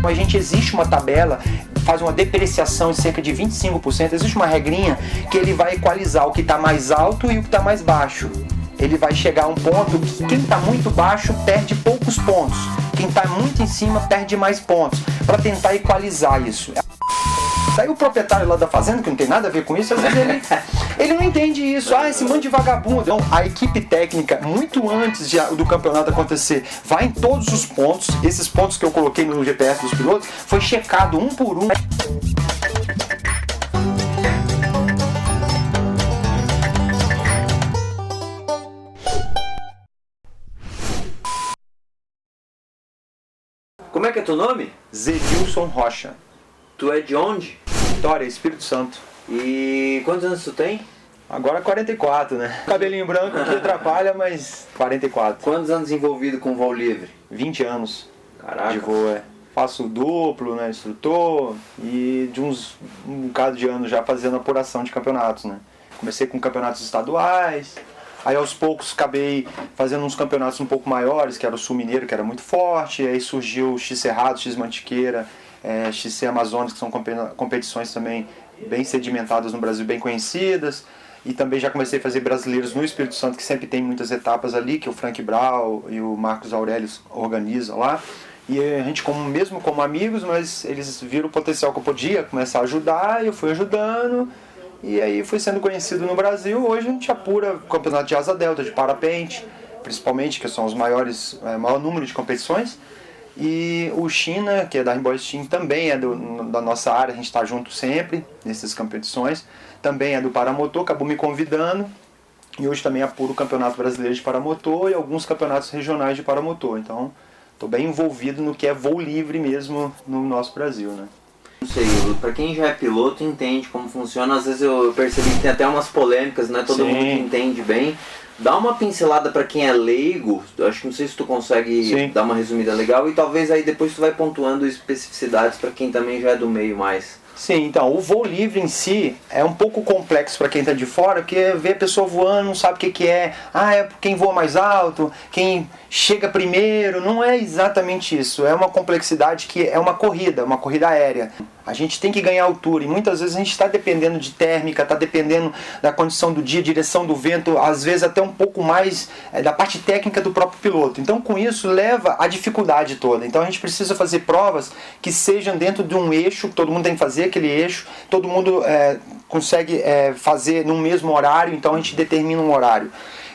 a gente existe uma tabela, faz uma depreciação em cerca de 25%, existe uma regrinha que ele vai equalizar o que está mais alto e o que está mais baixo. Ele vai chegar a um ponto que quem está muito baixo perde poucos pontos, quem está muito em cima perde mais pontos, para tentar equalizar isso. Daí o proprietário lá da fazenda, que não tem nada a ver com isso, às vezes ele não entende isso. Esse monte de vagabundo. Então, a equipe técnica, muito antes do campeonato acontecer, vai em todos os pontos. Esses pontos que eu coloquei no GPS dos pilotos, foi checado um por um. Como é que é teu nome? Zedilson Rocha. Tu é de onde? Vitória, Espírito Santo. E quantos anos tu tem? Agora 44, né? Cabelinho branco que atrapalha, mas 44. Quantos anos envolvido com voo livre? 20 anos. Caraca. De voo, Faço duplo, né, instrutor, e de um bocado de anos já fazendo apuração de campeonatos, né? Comecei com campeonatos estaduais, aí aos poucos acabei fazendo uns campeonatos um pouco maiores, que era o Sul Mineiro, que era muito forte, aí surgiu o X Cerrado, X Mantiqueira, XC Amazonas, que são competições também bem sedimentadas no Brasil, bem conhecidas, e também já comecei a fazer brasileiros no Espírito Santo, que sempre tem muitas etapas ali, que o Frank Brau e o Marcos Aurélio organizam lá, e a gente, mesmo como amigos, mas eles viram o potencial que eu podia começar a ajudar, e eu fui ajudando, e aí fui sendo conhecido no Brasil. Hoje a gente apura o campeonato de asa delta, de parapente, principalmente, que são os maior número de competições. E o China, que é da Rainbow Steam, também é da nossa área, a gente está junto sempre nessas competições. Também é do paramotor, acabou me convidando. E hoje também apuro o Campeonato Brasileiro de Paramotor e alguns campeonatos regionais de paramotor. Então, estou bem envolvido no que é voo livre mesmo no nosso Brasil, né? Não sei, pra quem já é piloto entende como funciona. Às vezes eu percebi que tem até umas polêmicas, não é todo mundo que entende bem. Dá uma pincelada pra quem é leigo, acho que não sei se tu consegue dar uma resumida legal, e talvez aí depois tu vai pontuando especificidades pra quem também já é do meio mais. Sim, então, o voo livre em si é um pouco complexo para quem está de fora, porque vê a pessoa voando, não sabe o que é. É quem voa mais alto, quem chega primeiro. Não é exatamente isso. É uma complexidade que é uma corrida aérea. A gente tem que ganhar altura e muitas vezes a gente está dependendo de térmica, está dependendo da condição do dia, direção do vento, às vezes até um pouco mais da parte técnica do próprio piloto. Então com isso leva a dificuldade toda. Então a gente precisa fazer provas que sejam dentro de um eixo, todo mundo tem que fazer aquele eixo, todo mundo consegue fazer no mesmo horário, então a gente determina um horário.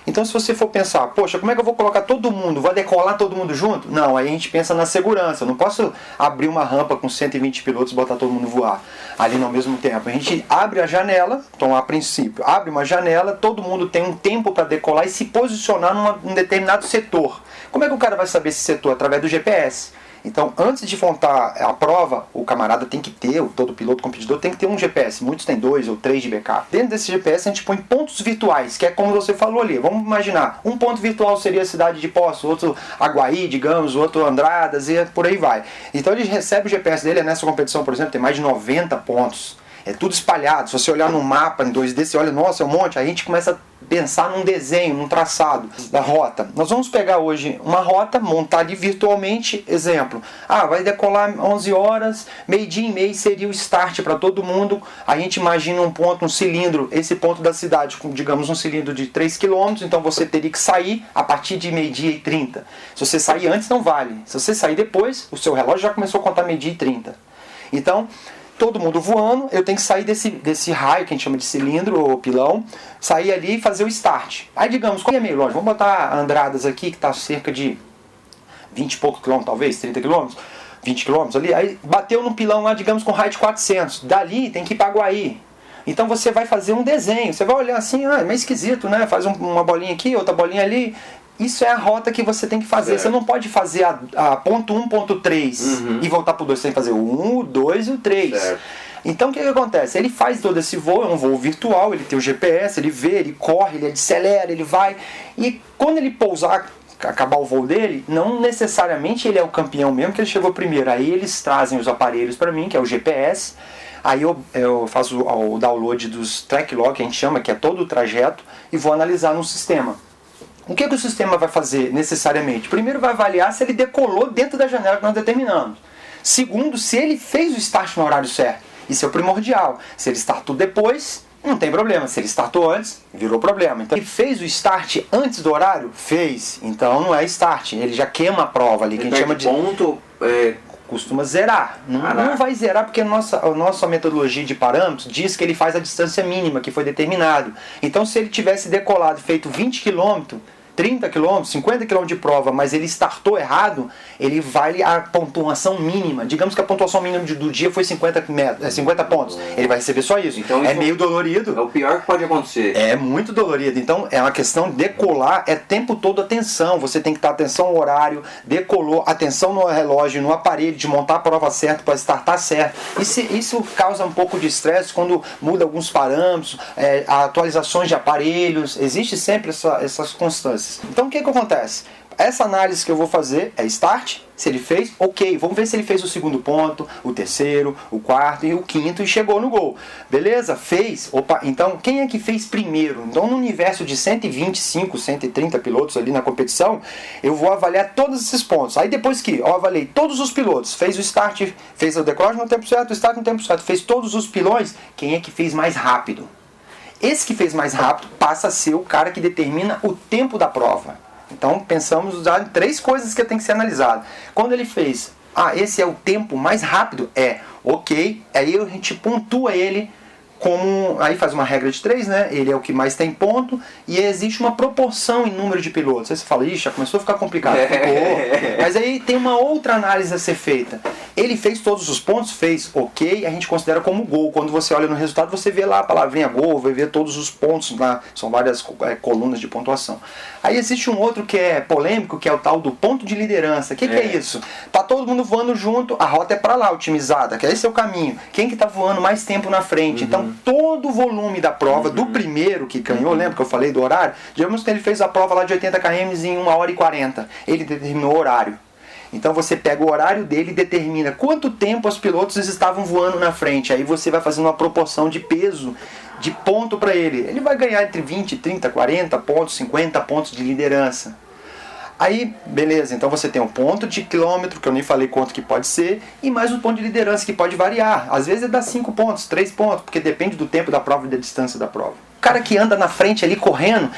Então se você for pensar, poxa, como é que eu vou colocar todo mundo? Vai decolar todo mundo junto? Não, aí a gente pensa na segurança. Eu não posso abrir uma rampa com 120 pilotos e botar todo mundo voar ali no mesmo tempo. A gente abre a janela, então a princípio, abre uma janela, todo mundo tem um tempo para decolar e se posicionar num determinado setor. Como é que o cara vai saber esse setor? Através do GPS. Então, antes de montar a prova, o camarada tem que ter, todo piloto competidor tem que ter um GPS. Muitos têm 2 ou 3 de backup. Dentro desse GPS a gente põe pontos virtuais, que é como você falou ali. Vamos imaginar, um ponto virtual seria a cidade de Poços, outro Aguaí, digamos, outro Andradas e por aí vai. Então ele recebe o GPS dele, nessa competição, por exemplo, tem mais de 90 pontos. É tudo espalhado. Se você olhar no mapa em 2D, você olha, nossa, é um monte. Aí a gente começa a pensar num desenho, num traçado da rota. Nós vamos pegar hoje uma rota, montar ali virtualmente, exemplo. Vai decolar 11 horas, meio-dia e meio seria o start para todo mundo. A gente imagina um ponto, um cilindro, esse ponto da cidade, com, digamos, um cilindro de 3 km, então você teria que sair a partir de meio-dia e 30. Se você sair antes, não vale. Se você sair depois, o seu relógio já começou a contar meio-dia e 30. Então, todo mundo voando, eu tenho que sair desse raio, que a gente chama de cilindro ou pilão, sair ali e fazer o start. Aí digamos, qual é meio longe? Vamos botar Andradas aqui, que está cerca de 20 e pouco quilômetros, talvez, 30 quilômetros, 20 quilômetros ali. Aí bateu no pilão lá, digamos, com raio de 400. Dali tem que ir para Aguaí. Então você vai fazer um desenho, você vai olhar assim, é meio esquisito, né? Faz uma bolinha aqui, outra bolinha ali. Isso é a rota que você tem que fazer. Você não pode fazer a ponto 1, ponto 3 e voltar para o 2. Você tem que fazer o 1, o 2 e o 3. Certo. Então o que acontece? Ele faz todo esse voo, é um voo virtual, ele tem o GPS, ele vê, ele corre, ele acelera, ele vai. E quando ele pousar, acabar o voo dele, não necessariamente ele é o campeão mesmo, que ele chegou primeiro. Aí eles trazem os aparelhos para mim, que é o GPS. Aí eu faço o download dos track log, que a gente chama, que é todo o trajeto, e vou analisar no sistema. O que o sistema vai fazer necessariamente? Primeiro vai avaliar se ele decolou dentro da janela que nós determinamos. Segundo, se ele fez o start no horário certo. Isso é o primordial. Se ele startou depois, não tem problema. Se ele startou antes, virou problema. Então, ele fez o start antes do horário? Fez. Então não é start. Ele já queima a prova ali. Que a gente chama de ponto. Costuma zerar. Não vai zerar porque a nossa metodologia de parâmetros diz que ele faz a distância mínima que foi determinado. Então se ele tivesse decolado e feito 20 km, 30 km, 50 km de prova, mas ele startou errado, ele vale a pontuação mínima. Digamos que a pontuação mínima do dia foi 50 pontos. Ele vai receber só isso. Então, é meio dolorido. É o pior que pode acontecer. É muito dolorido. Então é uma questão de decolar, é tempo todo atenção. Você tem que estar atenção ao horário, decolou, atenção no relógio, no aparelho, de montar a prova certa para startar certo. Isso causa um pouco de estresse quando muda alguns parâmetros, atualizações de aparelhos. Existe sempre essas constâncias. Então o que acontece? Essa análise que eu vou fazer é start, se ele fez, ok, vamos ver se ele fez o segundo ponto, o terceiro, o quarto e o quinto e chegou no gol. Beleza? Fez? Opa, então quem é que fez primeiro? Então no universo de 125, 130 pilotos ali na competição, eu vou avaliar todos esses pontos. Aí depois que eu avaliei todos os pilotos, fez o start, fez o decolagem no tempo certo, o start no tempo certo, fez todos os pilões, quem é que fez mais rápido? Esse que fez mais rápido passa a ser o cara que determina o tempo da prova. Então pensamos em 3 coisas que tem que ser analisado. Quando ele fez, esse é o tempo mais rápido, ok, aí a gente pontua ele como, aí faz uma regra de 3, né? Ele é o que mais tem ponto e existe uma proporção em número de pilotos. Aí você fala, ixi, já começou a ficar complicado. Mas aí tem uma outra análise a ser feita. Ele fez todos os pontos? Fez, ok, a gente considera como gol. Quando você olha no resultado, você vê lá a palavrinha gol, vai ver todos os pontos lá, são várias colunas de pontuação. Aí existe um outro que é polêmico, que é o tal do ponto de liderança. O que é isso? Tá todo mundo voando junto, a rota é para lá, otimizada, que esse é o caminho. Quem que tá voando mais tempo na frente? Então, todo o volume da prova, do primeiro que ganhou, lembra que eu falei do horário? Digamos que ele fez a prova lá de 80 km em 1h40. Ele determinou o horário. Então você pega o horário dele e determina quanto tempo os pilotos estavam voando na frente. Aí você vai fazendo uma proporção de peso, de ponto para ele. Ele vai ganhar entre 20, 30, 40 pontos, 50 pontos de liderança. Aí, beleza, então você tem um ponto de quilômetro, que eu nem falei quanto que pode ser, e mais um ponto de liderança, que pode variar. Às vezes dá 5 pontos, 3 pontos, porque depende do tempo da prova e da distância da prova. O cara que anda na frente ali correndo,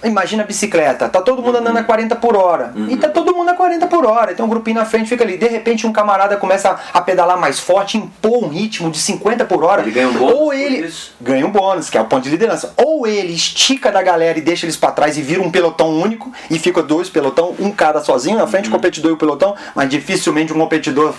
imagina a bicicleta, tá todo mundo andando a 40 por hora. E tá todo mundo a 40 por hora. Então um grupinho na frente fica ali. De repente um camarada começa a pedalar mais forte, impor um ritmo de 50 por hora. Ele ganha um bônus. Ou ele ganha um bônus, que é o ponto de liderança. Ou ele estica da galera e deixa eles pra trás e vira um pelotão único. E fica 2 pelotão, um cara sozinho na frente, o competidor e o pelotão. Mas dificilmente um competidor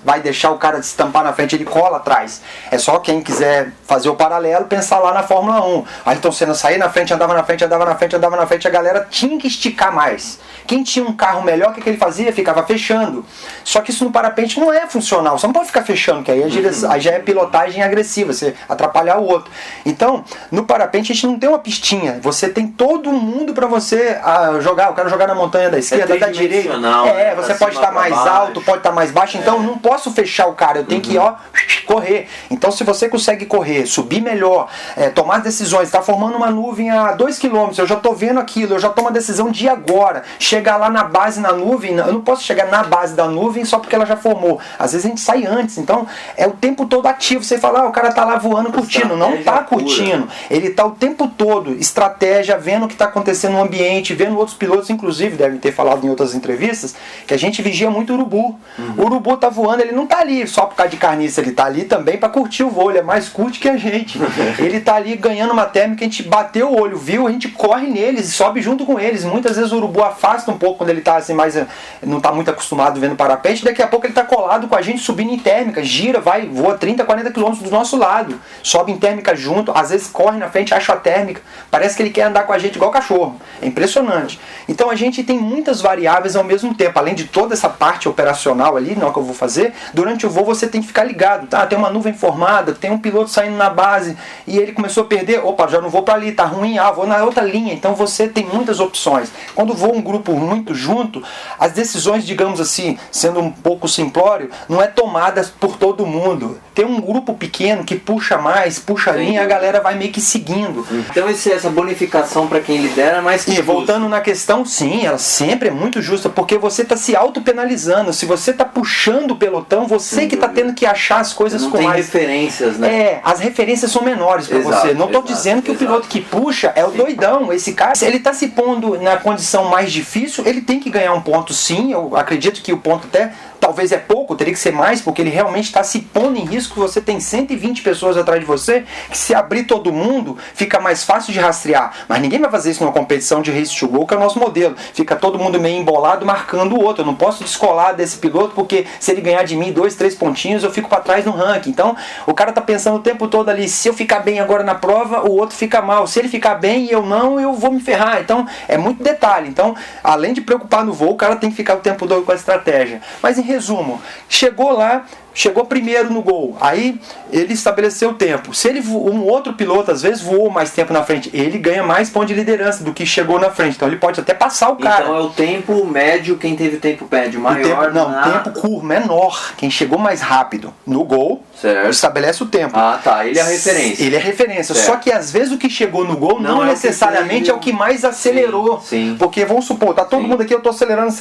vai deixar o cara se estampar na frente, ele cola atrás. É só quem quiser fazer o paralelo, pensar lá na Fórmula 1. Ayrton Senna saía na frente, andava na frente, andava na frente, andava na frente, a galera tinha que esticar mais. Quem tinha um carro melhor, o que ele fazia? Ficava fechando. Só que isso no parapente não é funcional. Você não pode ficar fechando, que aí já é pilotagem agressiva, você atrapalhar o outro. Então, no parapente a gente não tem uma pistinha. Você tem todo mundo para você jogar. Eu quero jogar na montanha da esquerda, da direita. Você pode estar mais alto, pode estar mais baixo. Então, não posso fechar o cara. Eu tenho que correr. Então, se você consegue correr, subir melhor, tomar decisões, está formando uma nuvem a 2 km, eu já estou vendo aquilo, eu já tomo a decisão de agora. Chegar lá na base, na nuvem, eu não posso chegar na base da nuvem só porque ela já formou. Às vezes a gente sai antes, então é o tempo todo ativo. Você fala, o cara tá lá voando, curtindo. Não tá curtindo. Ele tá o tempo todo, estratégia, vendo o que tá acontecendo no ambiente, vendo outros pilotos, inclusive, devem ter falado em outras entrevistas, que a gente vigia muito o urubu. O urubu tá voando, ele não tá ali só por causa de carniça, ele tá ali também para curtir o voo, ele é mais curte que a gente. Ele tá ali ganhando uma térmica, a gente bateu o olho, viu, a gente corre neles e sobe junto com eles. Muitas vezes o urubu afasta um pouco quando ele tá assim, mais não tá muito acostumado vendo parapente, daqui a pouco ele tá colado com a gente, subindo em térmica, gira, voa 30, 40 km do nosso lado, sobe em térmica junto, às vezes corre na frente, acha a térmica, parece que ele quer andar com a gente igual cachorro, é impressionante. Então a gente tem muitas variáveis ao mesmo tempo, além de toda essa parte operacional ali, não é o que eu vou fazer, durante o voo você tem que ficar ligado, tá? Tem uma nuvem formada, tem um piloto saindo na base e ele começou a perder, opa, já não vou para ali, tá ruim, vou na outra linha, então Então você tem muitas opções. Quando voa um grupo muito junto, as decisões, digamos assim, sendo um pouco simplório, não é tomadas por todo mundo. Tem um grupo pequeno que puxa mais, puxa a linha, a galera vai meio que seguindo. Então essa bonificação para quem lidera é mais que E voltando na questão, sim, ela sempre é muito justa, porque você está se auto-penalizando. Se você está puxando o pelotão, você que está tendo que achar as coisas não com tem mais referências, né? as referências são menores para você. Não estou dizendo que o piloto que puxa é o doidão. Esse cara, se ele está se pondo na condição mais difícil, ele tem que ganhar um ponto, sim. Eu acredito que o ponto até talvez é pouco, teria que ser mais, porque ele realmente está se pondo em risco. Você tem 120 pessoas atrás de você, que se abrir todo mundo, fica mais fácil de rastrear. Mas ninguém vai fazer isso numa competição de race to go, que é o nosso modelo. Fica todo mundo meio embolado, marcando o outro. Eu não posso descolar desse piloto, porque se ele ganhar de mim 2, 3 pontinhos, eu fico para trás no ranking. Então, o cara tá pensando o tempo todo ali, se eu ficar bem agora na prova, o outro fica mal. Se ele ficar bem e eu não, eu vou me ferrar. Então, é muito detalhe. Então, além de preocupar no voo, o cara tem que ficar o tempo todo com a estratégia. Mas em resumo, chegou lá, chegou primeiro no gol, aí ele estabeleceu o tempo. Se ele um outro piloto às vezes voou mais tempo na frente, ele ganha mais ponto de liderança do que chegou na frente, então ele pode até passar o cara. Então é o tempo médio, quem teve o tempo médio maior. Tempo curto, menor. Quem chegou mais rápido no gol, certo, estabelece o tempo. Ah, tá, ele é a referência. Ele é referência, certo. Só que às vezes o que chegou no gol não necessariamente é o que mais acelerou. Sim. Porque vamos supor, tá todo mundo aqui, eu tô acelerando.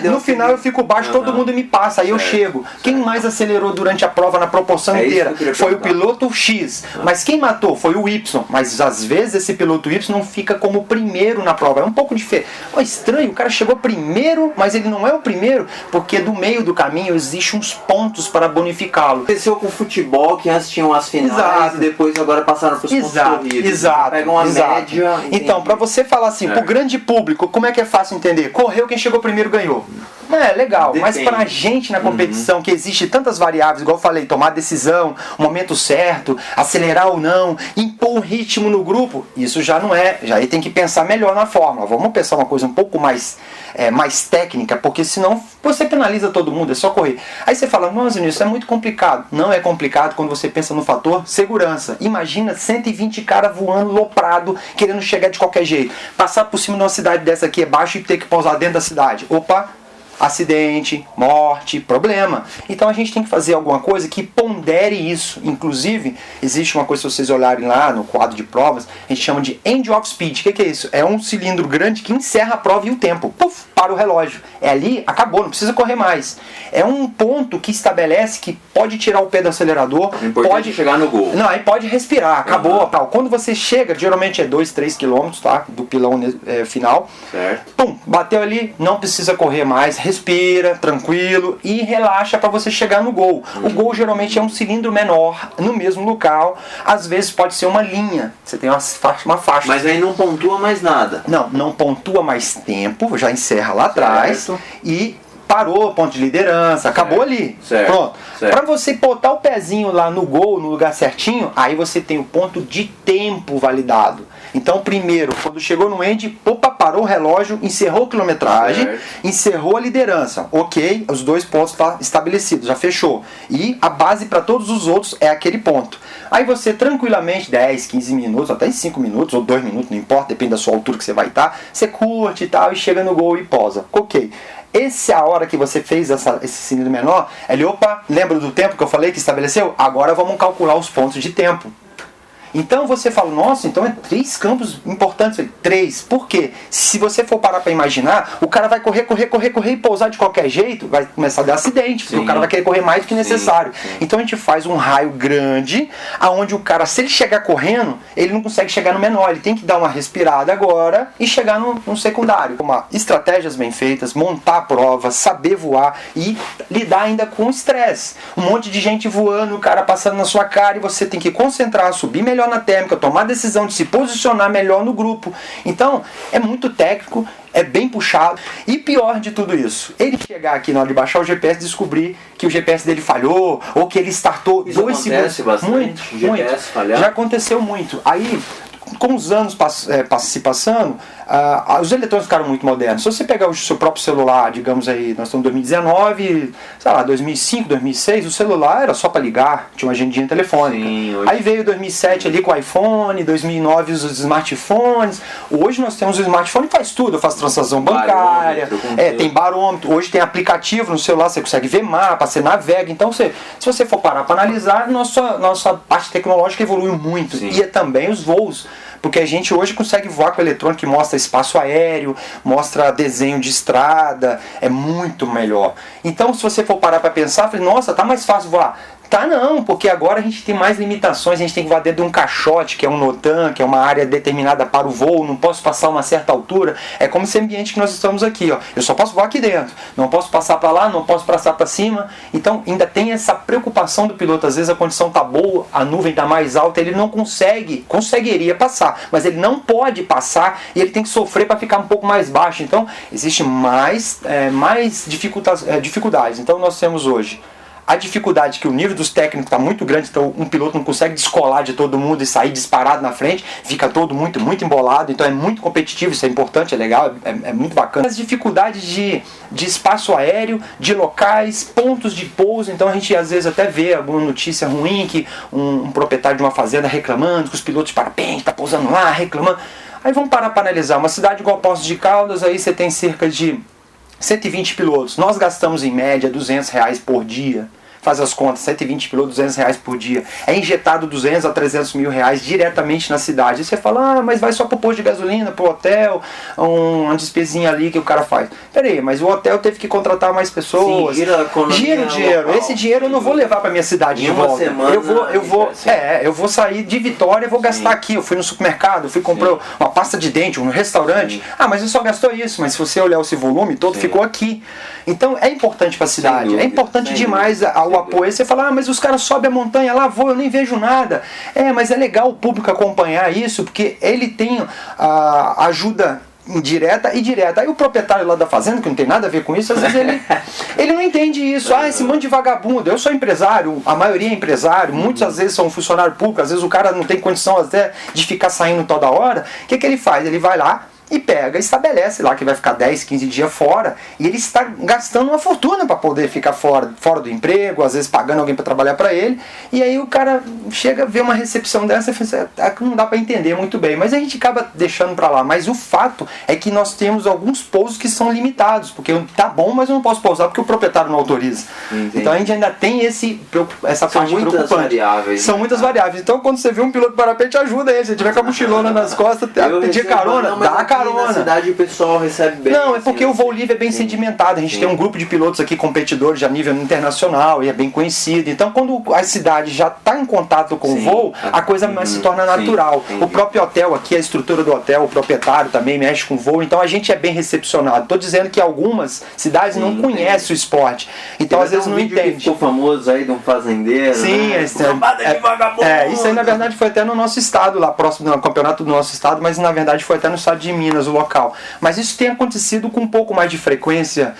No final eu fico baixo, todo mundo me passa, aí eu chego. Quem mais acelerou durante a prova na proporção inteira foi o piloto X, mas quem matou foi o Y. Mas às vezes esse piloto Y não fica como primeiro na prova, é um pouco diferente. Estranho, o cara chegou primeiro, mas ele não é o primeiro, porque do meio do caminho existe uns pontos para bonificá-lo. Aconteceu com o futebol, que antes tinham as finais e depois agora passaram para os pontos corridos. Exato. Pegam a média. Então, para você falar assim, pro grande público, como é que é fácil entender? Correu, quem chegou primeiro ganhou. É legal, mas pra gente na competição, que existe tantas variáveis, igual eu falei, tomar decisão, o momento certo, acelerar ou não, impor um ritmo no grupo, isso já não é, já aí tem que pensar melhor na fórmula. Vamos pensar uma coisa um pouco mais técnica, porque senão você penaliza todo mundo, é só correr. Aí você fala, nossa, isso é muito complicado. Não é complicado quando você pensa no fator segurança. Imagina 120 caras voando loprado, querendo chegar de qualquer jeito. Passar por cima de uma cidade dessa aqui é baixo e ter que pousar dentro da cidade. Opa! Acidente, morte, problema. Então a gente tem que fazer alguma coisa que pondere isso. Inclusive, existe uma coisa, se vocês olharem lá no quadro de provas, a gente chama de end of speed. O que é isso? É um cilindro grande que encerra a prova e o tempo. Puf, para o relógio. É ali, acabou, não precisa correr mais. É um ponto que estabelece que pode tirar o pé do acelerador, pode chegar no gol. Não, aí pode respirar, acabou. Tal. Quando você chega, geralmente é 2, 3 km, tá? Do pilão final. Certo. Pum, bateu ali, não precisa correr mais. Respira, tranquilo e relaxa para você chegar no gol. O gol geralmente é um cilindro menor, no mesmo local. Às vezes pode ser uma linha. Você tem uma faixa. Mas aí não pontua mais nada. Não pontua mais tempo, já encerra lá atrás e parou, ponto de liderança, acabou ali. Certo. Pronto. Para você botar o pezinho lá no gol, no lugar certinho, aí você tem o ponto de tempo validado. Então, primeiro, quando chegou no end, parou o relógio, encerrou a quilometragem, encerrou a liderança. Ok, os 2 pontos estão estabelecidos, já fechou. E a base para todos os outros é aquele ponto. Aí você tranquilamente, 10, 15 minutos, até 5 minutos ou 2 minutos, não importa, depende da sua altura que você vai estar, você curte e tal, e chega no gol e posa. Ok. Essa é a hora que você fez esse cilindro menor, ele, lembra do tempo que eu falei que estabeleceu? Agora vamos calcular os pontos de tempo. Então você fala, nossa, então é 3 campos importantes. 3. Por quê? Se você for parar para imaginar, o cara vai correr e pousar de qualquer jeito, vai começar a dar acidente, porque o cara vai querer correr mais do que necessário. Então a gente faz um raio grande, aonde o cara, se ele chegar correndo, ele não consegue chegar no menor, ele tem que dar uma respirada agora e chegar no secundário. Estratégias bem feitas, montar a prova, saber voar e lidar ainda com o estresse. Um monte de gente voando, o cara passando na sua cara e você tem que concentrar, subir melhor na térmica, tomar a decisão de se posicionar melhor no grupo. Então, é muito técnico, é bem puxado. E pior de tudo isso, ele chegar aqui na hora de baixar o GPS e descobrir que o GPS dele falhou, ou que ele startou 2 segundos. Bastante, muito. GPS falhar. Já aconteceu muito. Aí, com os anos se passando, os eletrônicos ficaram muito modernos. Se você pegar o seu próprio celular, digamos aí, nós estamos em 2019, sei lá, 2005, 2006, o celular era só para ligar, tinha uma agendinha telefônica. Sim, aí veio 2007 ali com o iPhone, 2009 os smartphones. Hoje nós temos o smartphone que faz tudo, faz transação bancária, tem barômetro, hoje tem aplicativo no celular, você consegue ver mapa, você navega. Então, se você for parar para analisar, nossa parte tecnológica evoluiu muito. Sim. E também os voos. Porque a gente hoje consegue voar com eletrônico que mostra espaço aéreo, mostra desenho de estrada, é muito melhor. Então, se você for parar para pensar, nossa, tá mais fácil voar. Tá não, porque agora a gente tem mais limitações, a gente tem que voar dentro de um caixote, que é um NOTAM, que é uma área determinada para o voo, não posso passar uma certa altura. É como esse ambiente que nós estamos aqui, ó. Eu só posso voar aqui dentro, não posso passar para lá, não posso passar para cima. Então ainda tem essa preocupação do piloto, às vezes a condição tá boa, a nuvem está mais alta, ele não conseguiria passar, mas ele não pode passar e ele tem que sofrer para ficar um pouco mais baixo. Então existe mais dificuldades. Então nós temos hoje a dificuldade que o nível dos técnicos está muito grande, então um piloto não consegue descolar de todo mundo e sair disparado na frente, fica todo muito embolado, então é muito competitivo, isso é importante, é legal, é muito bacana. As dificuldades de espaço aéreo, de locais, pontos de pouso, então a gente às vezes até vê alguma notícia ruim que um proprietário de uma fazenda reclamando que os pilotos de parapente estão pousando lá, reclamando. Aí vamos parar para analisar, uma cidade igual Poços de Caldas, aí você tem cerca de 120 pilotos, nós gastamos em média R$200 por dia, faz as contas, 120 pilotos, R$200 por dia, é injetado 200 a 300 mil reais diretamente na cidade, e você fala, mas vai só pro posto de gasolina, pro hotel, uma despesinha ali que o cara faz. Peraí, mas o hotel teve que contratar mais pessoas. Sim, gira o dinheiro, esse dinheiro eu não vou levar pra minha cidade de volta. Semana, eu vou sair de Vitória, vou gastar aqui, eu fui no supermercado, fui comprar uma pasta de dente, um restaurante, mas você só gastou isso, mas se você olhar esse volume todo, ficou aqui. Então é importante para a cidade, dúvida, é importante demais o apoio. Aí você fala, mas os caras sobem a montanha, lá vou, eu nem vejo nada. Mas é legal o público acompanhar isso, porque ele tem ajuda indireta e direta. Aí o proprietário lá da fazenda, que não tem nada a ver com isso, às vezes ele não entende isso. Esse monte de vagabundo. Eu sou empresário, a maioria é empresário, muitos às vezes são funcionário público, às vezes o cara não tem condição até de ficar saindo toda hora. O que ele faz? Ele vai lá e pega, estabelece lá que vai ficar 10, 15 dias fora, e ele está gastando uma fortuna para poder ficar fora do emprego, às vezes pagando alguém para trabalhar para ele, e aí o cara chega, vê uma recepção dessa e fala, não dá para entender muito bem, mas a gente acaba deixando para lá. Mas o fato é que nós temos alguns pousos que são limitados, porque tá bom, mas eu não posso pousar porque o proprietário não autoriza. Entendi. Então a gente ainda tem essa parte preocupante. Variáveis, são muitas variáveis. Então quando você vê um piloto de parapente, ajuda ele. Se tiver com a mochilona nas costas, pedir carona, dá a carona. Na cidade o pessoal recebe bem. Não, é porque o voo livre é bem sedimentado. A gente tem um grupo de pilotos aqui, competidores a nível internacional, e é bem conhecido. Então, quando a cidade já está em contato com o voo, a coisa se torna natural. O próprio hotel aqui, a estrutura do hotel, o proprietário também mexe com o voo. Então, a gente é bem recepcionado. Estou dizendo que algumas cidades não conhecem o esporte. Então, às vezes, não entende. Ficou famoso aí de um fazendeiro. Sim, né? Isso aí, na verdade, foi até no nosso estado, lá próximo do campeonato do nosso estado, mas na verdade foi até no estado de Minas, o local. Mas isso tem acontecido com um pouco mais de frequência,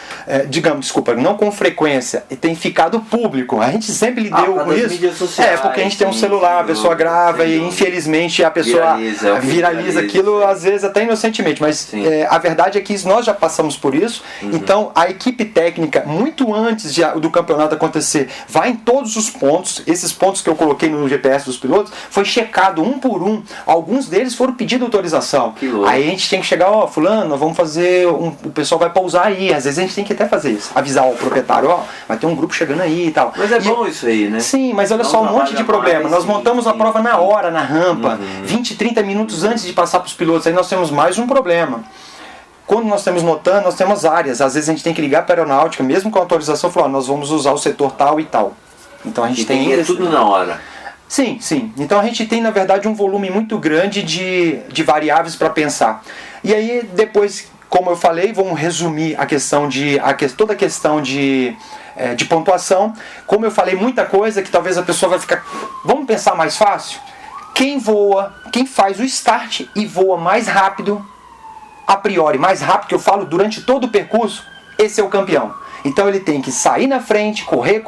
não com frequência, e tem ficado público. A gente sempre lidou com isso. Sociais, porque a gente tem um celular, a pessoa grava e infelizmente a pessoa viraliza aquilo, às vezes até inocentemente. Mas a verdade é que nós já passamos por isso. Então a equipe técnica, muito antes do campeonato acontecer, vai em todos os pontos. Esses pontos que eu coloquei no GPS dos pilotos, foi checado um por um. Alguns deles foram pedindo autorização. Aí a gente tem que chegar, fulano, nós vamos fazer, o pessoal vai pousar aí. Às vezes a gente tem que até fazer isso, avisar o proprietário, vai ter um grupo chegando aí e tal. Mas é bom isso aí, né? Sim, mas olha só, um monte de problema. Nós montamos a prova na hora, na rampa, 20, 30 minutos antes de passar para os pilotos. Aí nós temos mais um problema. Quando nós temos NOTAM, nós temos áreas. Às vezes a gente tem que ligar para a aeronáutica, mesmo com autorização, falar, nós vamos usar o setor tal e tal. Então a gente tem tudo na hora. Sim. Então a gente tem, na verdade, um volume muito grande de variáveis para pensar. E aí, depois, como eu falei, vamos resumir toda a questão de pontuação. Como eu falei, muita coisa que talvez a pessoa vai ficar... Vamos pensar mais fácil? Quem faz o start e voa mais rápido, a priori, mais rápido que eu falo, durante todo o percurso, esse é o campeão. Então ele tem que sair na frente, correr,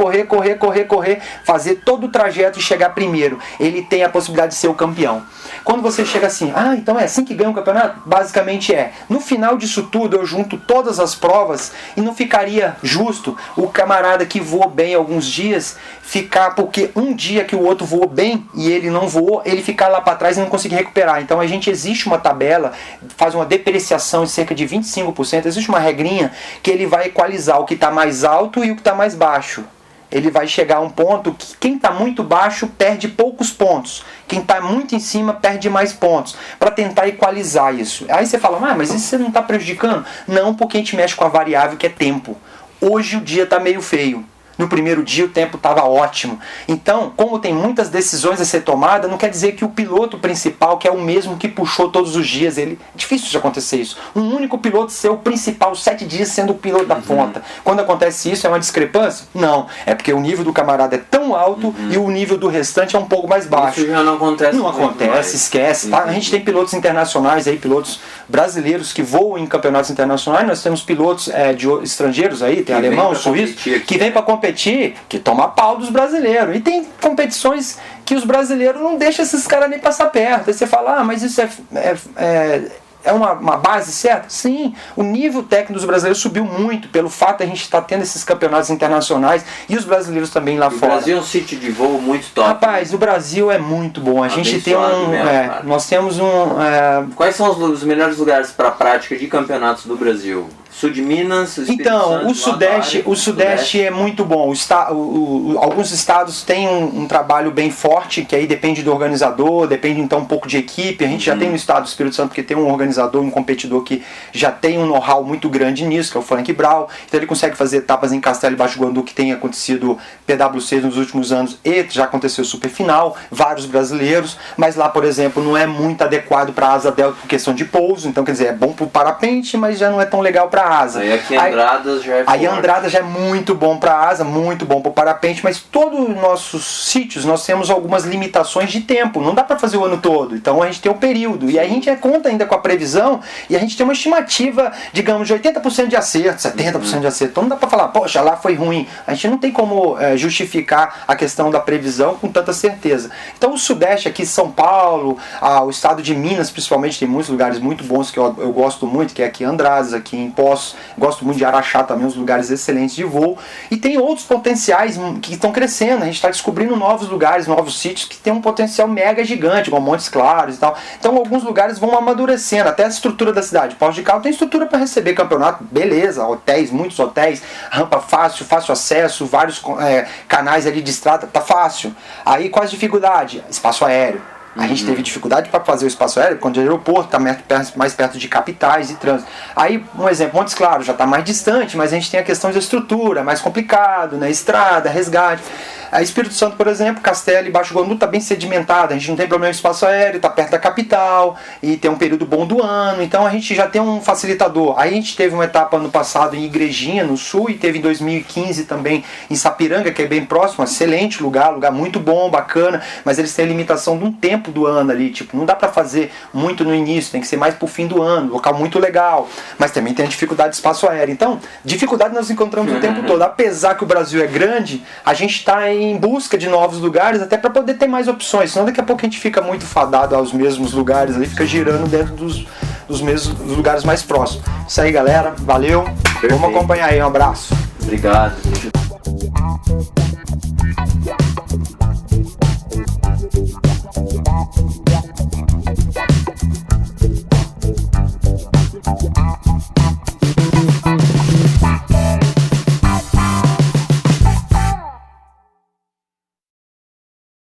fazer todo o trajeto e chegar primeiro. Ele tem a possibilidade de ser o campeão. Quando você chega assim, então é assim que ganha o campeonato? Basicamente é. No final disso tudo, eu junto todas as provas e não ficaria justo o camarada que voou bem alguns dias ficar, porque um dia que o outro voou bem e ele não voou, ele ficar lá para trás e não conseguir recuperar. Então existe uma tabela, faz uma depreciação de cerca de 25%, existe uma regrinha que ele vai equalizar o que está mais alto e o que está mais baixo. Ele vai chegar a um ponto que quem está muito baixo perde poucos pontos, quem está muito em cima perde mais pontos, para tentar equalizar isso. Aí você fala, mas isso você não está prejudicando? Não, porque a gente mexe com a variável que é tempo. Hoje o dia está meio feio. No primeiro dia o tempo estava ótimo. Então, como tem muitas decisões a ser tomadas, não quer dizer que o piloto principal, que é o mesmo que puxou todos os dias, é difícil de acontecer isso. Um único piloto ser o principal 7 dias sendo o piloto da ponta. Quando acontece isso, é uma discrepância? Não. É porque o nível do camarada é tão alto e o nível do restante é um pouco mais baixo. Isso já não acontece. Não acontece, esquece. Tá? A gente tem pilotos internacionais aí, pilotos brasileiros que voam em campeonatos internacionais. Nós temos pilotos estrangeiros aí, tem alemão, suíço, que vem para competir, que toma pau dos brasileiros. E tem competições que os brasileiros não deixam esses caras nem passar perto. Aí você fala, mas isso é uma base certa? Sim, o nível técnico dos brasileiros subiu muito pelo fato de a gente estar tendo esses campeonatos internacionais e os brasileiros também lá fora. O Brasil é um sítio de voo muito top. Rapaz, o Brasil é muito bom. A gente tem nós temos Quais são os melhores lugares para a prática de campeonatos do Brasil? Sul de Minas, então, o Sudeste é muito bom. Alguns estados têm um trabalho bem forte, que aí depende do organizador, depende então um pouco de equipe. A gente já tem no estado do Espírito Santo, porque tem um organizador, um competidor que já tem um know-how muito grande nisso, que é o Frank Brau. Então ele consegue fazer etapas em Castelo e Baixo Guandu, que tem acontecido PWC nos últimos anos, e já aconteceu super final, vários brasileiros, mas lá, por exemplo, não é muito adequado para asa delta por questão de pouso. Então, quer dizer, é bom para o parapente, mas já não é tão legal para asa. Aí aqui Andradas já é Aí Andradas já é muito bom para asa, muito bom para o parapente, mas todos os nossos sítios nós temos algumas limitações de tempo, não dá para fazer o ano todo, então a gente tem um período, e aí a gente conta ainda com a previsão, e a gente tem uma estimativa, digamos, de 80% de acerto, 70% de acerto, então não dá para falar, poxa, lá foi ruim, a gente não tem como justificar a questão da previsão com tanta certeza. Então o Sudeste aqui, São Paulo, o estado de Minas principalmente, tem muitos lugares muito bons que eu gosto muito, que é aqui em Andradas, aqui em Poços, gosto muito de Araxá também, uns lugares excelentes de voo, e tem outros potenciais que estão crescendo, a gente está descobrindo novos lugares, novos sítios que tem um potencial mega gigante, como Montes Claros e tal. Então alguns lugares vão amadurecendo, até a estrutura da cidade. Poços de Caldas tem estrutura para receber campeonato, beleza, hotéis, muitos hotéis, rampa fácil acesso, vários canais ali de estrada, tá fácil. Aí qual a dificuldade? Espaço aéreo. A gente teve dificuldade para fazer o espaço aéreo, quando o aeroporto está mais perto de capitais e trânsito. Aí, um exemplo, Montes Claros já está mais distante, mas a gente tem a questão de estrutura, mais complicado, né? Estrada, resgate. A Espírito Santo, por exemplo, Castelo e Baixo Guandu está bem sedimentado, a gente não tem problema de espaço aéreo, está perto da capital e tem um período bom do ano, então a gente já tem um facilitador. Aí a gente teve uma etapa ano passado em Igrejinha, no sul, e teve em 2015 também em Sapiranga, que é bem próximo, excelente lugar muito bom, bacana, mas eles têm a limitação de um tempo do ano ali, tipo, não dá para fazer muito no início, tem que ser mais pro fim do ano, local muito legal, mas também tem a dificuldade de espaço aéreo. Então, dificuldade nós encontramos o tempo todo, apesar que o Brasil é grande, a gente está em busca de novos lugares, até para poder ter mais opções, senão daqui a pouco a gente fica muito fadado aos mesmos lugares, ali fica girando dentro dos mesmos lugares mais próximos. Isso aí, galera, valeu, perfeito. Vamos acompanhar aí, um abraço. Obrigado.